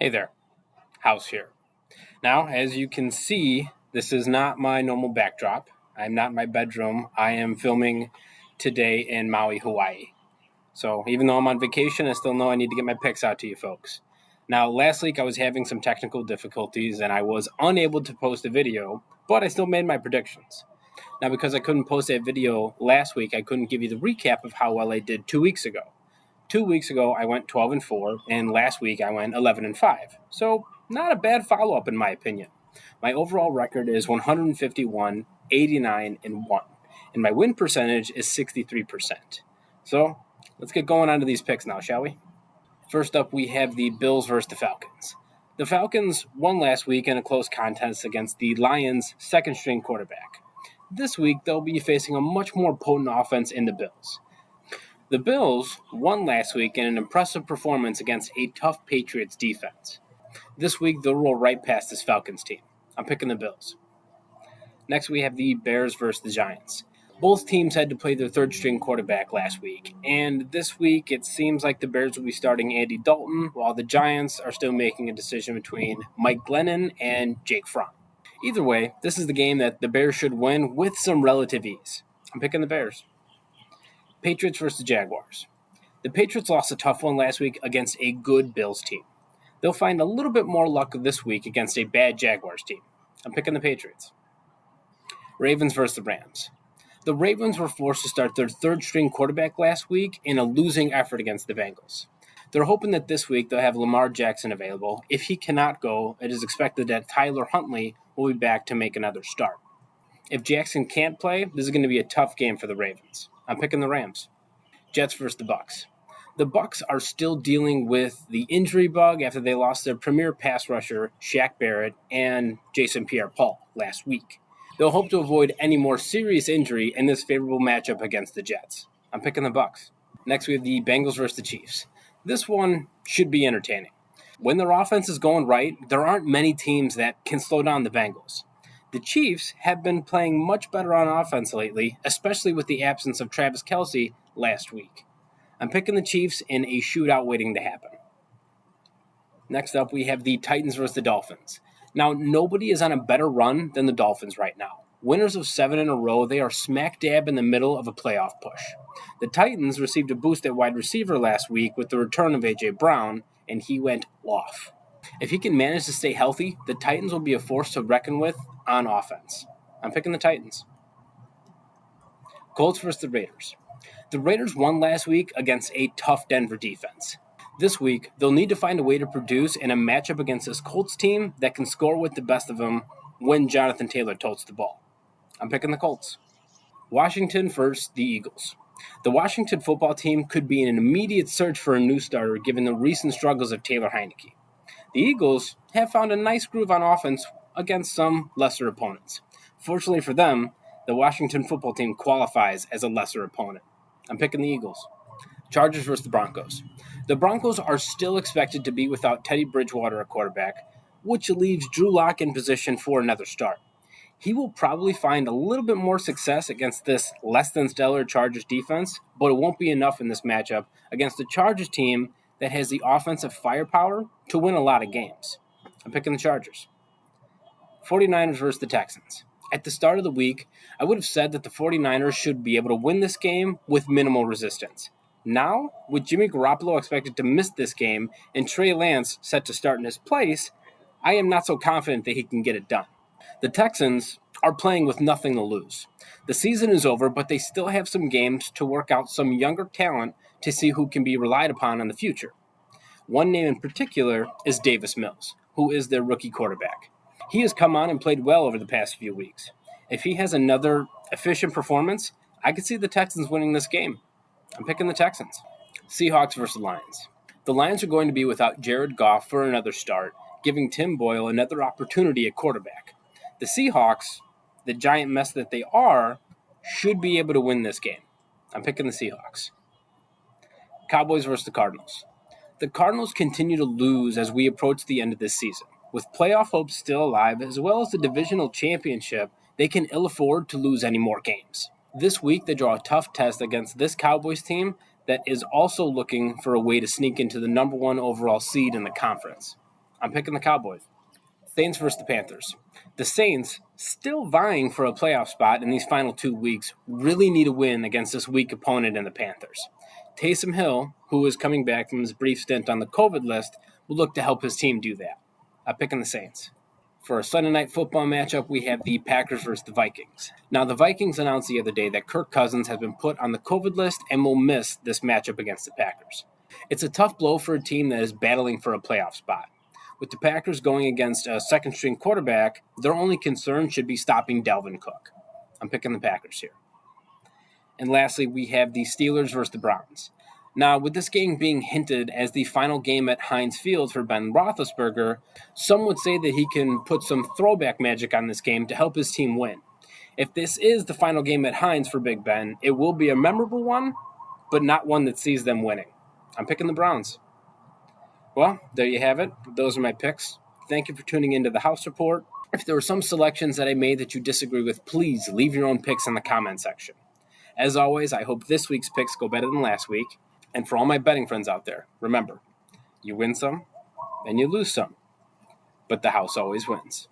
Hey there, House here. Now, as you can see, this is not my normal backdrop. I'm not in my bedroom. I am filming today in Maui, Hawaii. So even though I'm on vacation, I still know I need to get my pics out to you folks. Now, last week I was having some technical difficulties and I was unable to post a video, but I still made my predictions. Now, because I couldn't post that video last week, I couldn't give you the recap of how well I did 2 weeks ago. 2 weeks ago, I went 12-4, and last week I went 11-5. So, not a bad follow-up in my opinion. My overall record is 151, 89-1, and my win percentage is 63%. So, let's get going on to these picks now, shall we? First up, we have the Bills versus the Falcons. The Falcons won last week in a close contest against the Lions' second-string quarterback. This week, they'll be facing a much more potent offense in the Bills. The Bills won last week in an impressive performance against a tough Patriots defense. This week, they'll roll right past this Falcons team. I'm picking the Bills. Next, we have the Bears versus the Giants. Both teams had to play their third-string quarterback last week, and this week it seems like the Bears will be starting Andy Dalton, while the Giants are still making a decision between Mike Glennon and Jake Fromm. Either way, this is the game that the Bears should win with some relative ease. I'm picking the Bears. Patriots versus Jaguars. The Patriots lost a tough one last week against a good Bills team. They'll find a little bit more luck this week against a bad Jaguars team. I'm picking the Patriots. Ravens versus the Rams. The Ravens were forced to start their third-string quarterback last week in a losing effort against the Bengals. They're hoping that this week they'll have Lamar Jackson available. If he cannot go, it is expected that Tyler Huntley will be back to make another start. If Jackson can't play, this is going to be a tough game for the Ravens. I'm picking the Rams. Jets versus the Bucs. The Bucs are still dealing with the injury bug after they lost their premier pass rusher, Shaq Barrett, and Jason Pierre-Paul last week. They'll hope to avoid any more serious injury in this favorable matchup against the Jets. I'm picking the Bucs. Next, we have the Bengals versus the Chiefs. This one should be entertaining. When their offense is going right, there aren't many teams that can slow down the Bengals. The Chiefs have been playing much better on offense lately, especially with the absence of Travis Kelce last week. I'm picking the Chiefs in a shootout waiting to happen. Next up, we have the Titans versus the Dolphins. Now, nobody is on a better run than the Dolphins right now. Winners of 7 in a row, they are smack dab in the middle of a playoff push. The Titans received a boost at wide receiver last week with the return of A.J. Brown, and he went off. If he can manage to stay healthy, the Titans will be a force to reckon with on offense. I'm picking the Titans. Colts versus the Raiders. The Raiders won last week against a tough Denver defense. This week, they'll need to find a way to produce in a matchup against this Colts team that can score with the best of them when Jonathan Taylor totes the ball. I'm picking the Colts. Washington versus the Eagles. The Washington football team could be in an immediate search for a new starter given the recent struggles of Taylor Heineke. The Eagles have found a nice groove on offense against some lesser opponents. Fortunately for them, the Washington football team qualifies as a lesser opponent. I'm picking the Eagles. Chargers versus the Broncos. The Broncos are still expected to be without Teddy Bridgewater at quarterback, which leaves Drew Lock in position for another start. He will probably find a little bit more success against this less than stellar Chargers defense, but it won't be enough in this matchup against the Chargers team that has the offensive firepower to win a lot of games. I'm picking the Chargers. 49ers versus the Texans. At the start of the week, I would have said that the 49ers should be able to win this game with minimal resistance. Now, with Jimmy Garoppolo expected to miss this game and Trey Lance set to start in his place, I am not so confident that he can get it done. The Texans are playing with nothing to lose. The season is over, but they still have some games to work out some younger talent to see who can be relied upon in the future. One name in particular is Davis Mills, who is their rookie quarterback. He has come on and played well over the past few weeks. If he has another efficient performance, I could see the Texans winning this game. I'm picking the Texans. Seahawks versus Lions. The Lions are going to be without Jared Goff for another start, giving Tim Boyle another opportunity at quarterback. The Seahawks, the giant mess that they are, should be able to win this game. I'm picking the Seahawks. Cowboys versus the Cardinals. The Cardinals continue to lose as we approach the end of this season. With playoff hopes still alive, as well as the divisional championship, they can ill afford to lose any more games. This week, they draw a tough test against this Cowboys team that is also looking for a way to sneak into the number 1 overall seed in the conference. I'm picking the Cowboys. Saints versus the Panthers. The Saints, still vying for a playoff spot in these final 2 weeks, really need a win against this weak opponent in the Panthers. Taysom Hill, who is coming back from his brief stint on the COVID list, will look to help his team do that. I'm picking the Saints. For a Sunday night football matchup, we have the Packers versus the Vikings. Now, the Vikings announced the other day that Kirk Cousins has been put on the COVID list and will miss this matchup against the Packers. It's a tough blow for a team that is battling for a playoff spot. With the Packers going against a second-string quarterback, their only concern should be stopping Dalvin Cook. I'm picking the Packers here. And lastly, we have the Steelers versus the Browns. Now, with this game being hinted as the final game at Heinz Field for Ben Roethlisberger, some would say that he can put some throwback magic on this game to help his team win. If this is the final game at Heinz for Big Ben, it will be a memorable one, but not one that sees them winning. I'm picking the Browns. Well, there you have it. Those are my picks. Thank you for tuning into the House Report. If there were some selections that I made that you disagree with, please leave your own picks in the comment section. As always, I hope this week's picks go better than last week. And for all my betting friends out there, remember, you win some and you lose some, but the house always wins.